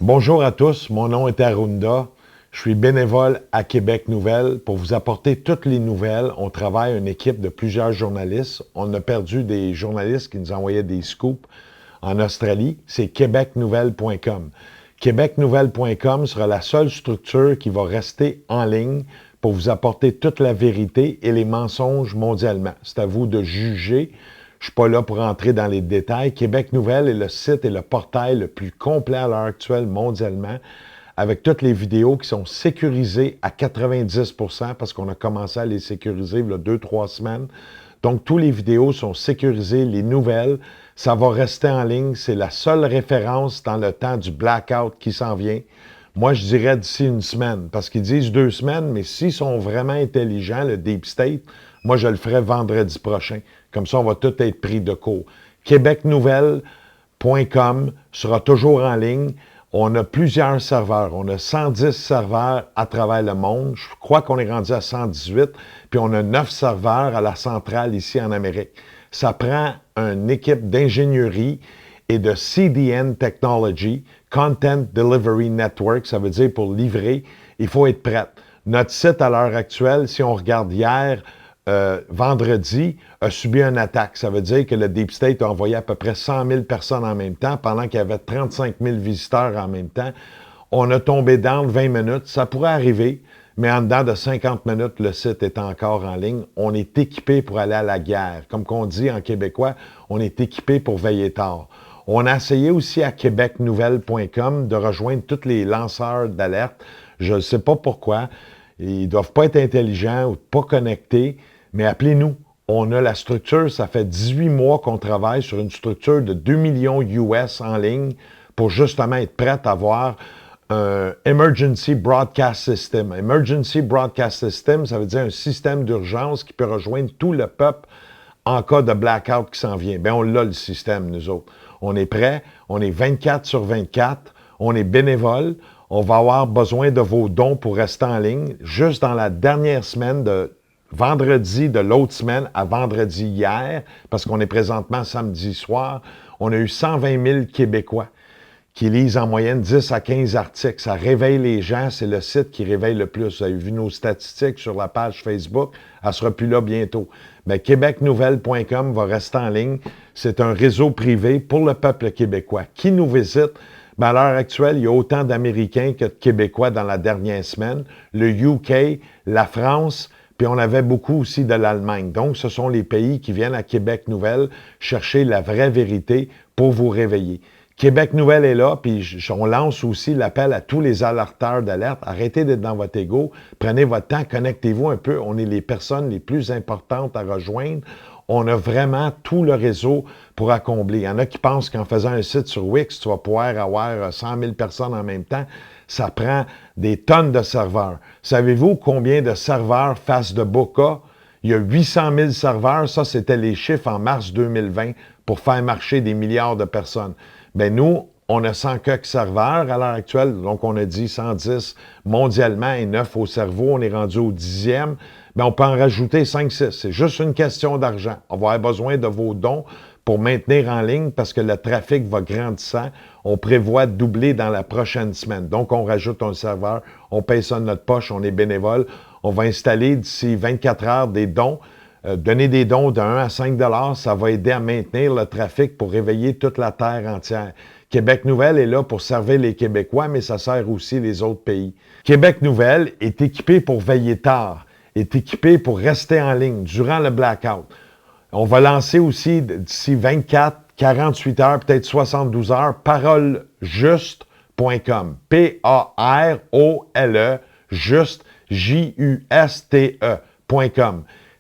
Bonjour à tous, mon nom est Arunda. Je suis bénévole à Québec Nouvelle pour vous apporter toutes les nouvelles. On travaille une équipe de plusieurs journalistes. On a perdu des journalistes qui nous envoyaient des scoops en Australie. C'est québecnouvelle.com. Québecnouvelle.com sera la seule structure qui va rester en ligne pour vous apporter toute la vérité et les mensonges mondialement. C'est à vous de juger. Je ne suis pas là pour entrer dans les détails. Québec Nouvelle est le site et le portail le plus complet à l'heure actuelle mondialement, avec toutes les vidéos qui sont sécurisées à 90% parce qu'on a commencé à les sécuriser il y a 2-3 semaines. Donc, toutes les vidéos sont sécurisées, les nouvelles, ça va rester en ligne. C'est la seule référence dans le temps du blackout qui s'en vient. Moi, je dirais d'ici une semaine, parce qu'ils disent 2 semaines, mais s'ils sont vraiment intelligents, le Deep State, moi, je le ferai vendredi prochain. Comme ça, on va tout être pris de court. Québecnouvelle.com sera toujours en ligne. On a plusieurs serveurs. On a 110 serveurs à travers le monde. Je crois qu'on est rendu à 118. Puis on a 9 serveurs à la centrale ici en Amérique. Ça prend une équipe d'ingénierie et de CDN Technology, Content Delivery Network, ça veut dire pour livrer, il faut être prêt. Notre site à l'heure actuelle, si on regarde hier, vendredi, a subi une attaque. Ça veut dire que le Deep State a envoyé à peu près 100 000 personnes en même temps, pendant qu'il y avait 35 000 visiteurs en même temps. On a tombé dans 20 minutes. Ça pourrait arriver, mais en dedans de 50 minutes, le site est encore en ligne. On est équipé pour aller à la guerre. Comme qu'on dit en québécois, on est équipé pour veiller tard. On a essayé aussi à québecnouvelle.com de rejoindre tous les lanceurs d'alerte. Je ne sais pas pourquoi. Ils ne doivent pas être intelligents ou pas connectés, mais appelez-nous. On a la structure, ça fait 18 mois qu'on travaille sur une structure de 2 millions US en ligne pour justement être prêt à avoir un Emergency Broadcast System. Emergency Broadcast System, ça veut dire un système d'urgence qui peut rejoindre tout le peuple en cas de blackout qui s'en vient. Bien, on l'a le système, nous autres. On est prêts, on est 24 sur 24, on est bénévole, on va avoir besoin de vos dons pour rester en ligne. Juste dans la dernière semaine de vendredi de l'autre semaine à vendredi hier, parce qu'on est présentement samedi soir, on a eu 120 000 Québécois qui lisent en moyenne 10 à 15 articles. Ça réveille les gens, c'est le site qui réveille le plus. Vous avez vu nos statistiques sur la page Facebook, elle ne sera plus là bientôt. Mais québecnouvelle.com va rester en ligne. C'est un réseau privé pour le peuple québécois. Qui nous visite? Bien, à l'heure actuelle, il y a autant d'Américains que de Québécois dans la dernière semaine. Le UK, la France, puis on avait beaucoup aussi de l'Allemagne. Donc, ce sont les pays qui viennent à Québec Nouvelle chercher la vraie vérité pour vous réveiller. Québec Nouvelle est là, puis on lance aussi l'appel à tous les alerteurs d'alerte. Arrêtez d'être dans votre ego, prenez votre temps, connectez-vous un peu. On est les personnes les plus importantes à rejoindre. On a vraiment tout le réseau pour accomplir. Il y en a qui pensent qu'en faisant un site sur Wix, tu vas pouvoir avoir 100 000 personnes en même temps. Ça prend des tonnes de serveurs. Savez-vous combien de serveurs Facebook a? Il y a 800 000 serveurs. Ça, c'était les chiffres en mars 2020 pour faire marcher des milliards de personnes. Bien, nous, on a 100 quelques serveurs à l'heure actuelle. Donc, on a dit 110 mondialement et 9 au cerveau. On est rendu au 10e. Bien, on peut en rajouter 5-6. C'est juste une question d'argent. On va avoir besoin de vos dons pour maintenir en ligne parce que le trafic va grandissant. On prévoit de doubler dans la prochaine semaine. Donc, on rajoute un serveur. On paye ça de notre poche. On est bénévole. On va installer d'ici 24 heures des dons. Donner des dons de 1 à 5 $, ça va aider à maintenir le trafic pour réveiller toute la terre entière. Québec Nouvelle est là pour servir les Québécois, mais ça sert aussi les autres pays. Québec Nouvelle est équipé pour veiller tard, est équipé pour rester en ligne durant le blackout. On va lancer aussi d'ici 24, 48 heures, peut-être 72 heures, parolejuste.com. P-A-R-O-L-E, juste, J-U-S-T-E.com.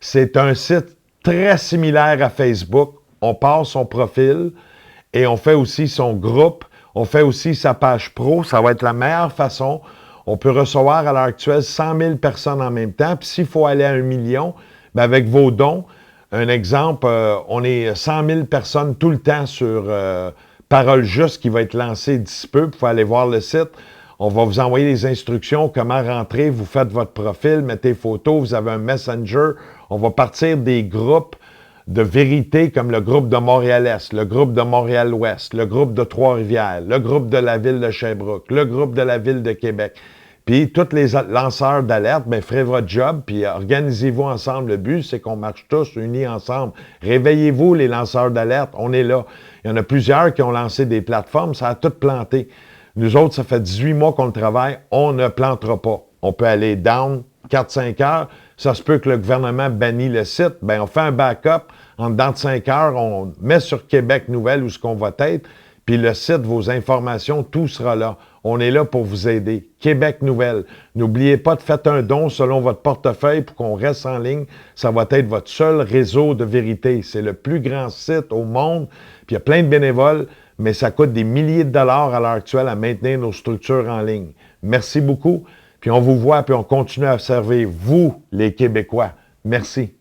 C'est un site très similaire à Facebook. On passe son profil et on fait aussi son groupe. On fait aussi sa page pro. Ça va être la meilleure façon. On peut recevoir à l'heure actuelle 100 000 personnes en même temps. Puis s'il faut aller à 1 million, bien avec vos dons, un exemple, on est 100 000 personnes tout le temps sur Parole Juste qui va être lancé d'ici peu. Vous pouvez aller voir le site. On va vous envoyer les instructions, comment rentrer, vous faites votre profil, mettez photos, vous avez un messenger. On va partir des groupes de vérité comme le groupe de Montréal-Est, le groupe de Montréal-Ouest, le groupe de Trois-Rivières, le groupe de la ville de Sherbrooke, le groupe de la ville de Québec. Puis tous les lanceurs d'alerte, bien, ferez votre job, puis organisez-vous ensemble. Le but, c'est qu'on marche tous unis ensemble. Réveillez-vous, les lanceurs d'alerte, on est là. Il y en a plusieurs qui ont lancé des plateformes, ça a tout planté. Nous autres, ça fait 18 mois qu'on le travaille, on ne plantera pas. On peut aller down 4-5 heures. Ça se peut que le gouvernement bannisse le site. Bien, on fait un backup. En dedans de 5 heures, on met sur Québec Nouvelle où ce qu'on va être. Puis le site, vos informations, tout sera là. On est là pour vous aider. Québec Nouvelle. N'oubliez pas de faire un don selon votre portefeuille pour qu'on reste en ligne. Ça va être votre seul réseau de vérité. C'est le plus grand site au monde. Puis il y a plein de bénévoles, mais ça coûte des milliers de dollars à l'heure actuelle à maintenir nos structures en ligne. Merci beaucoup. Puis on vous voit, puis on continue à observer, vous, les Québécois. Merci.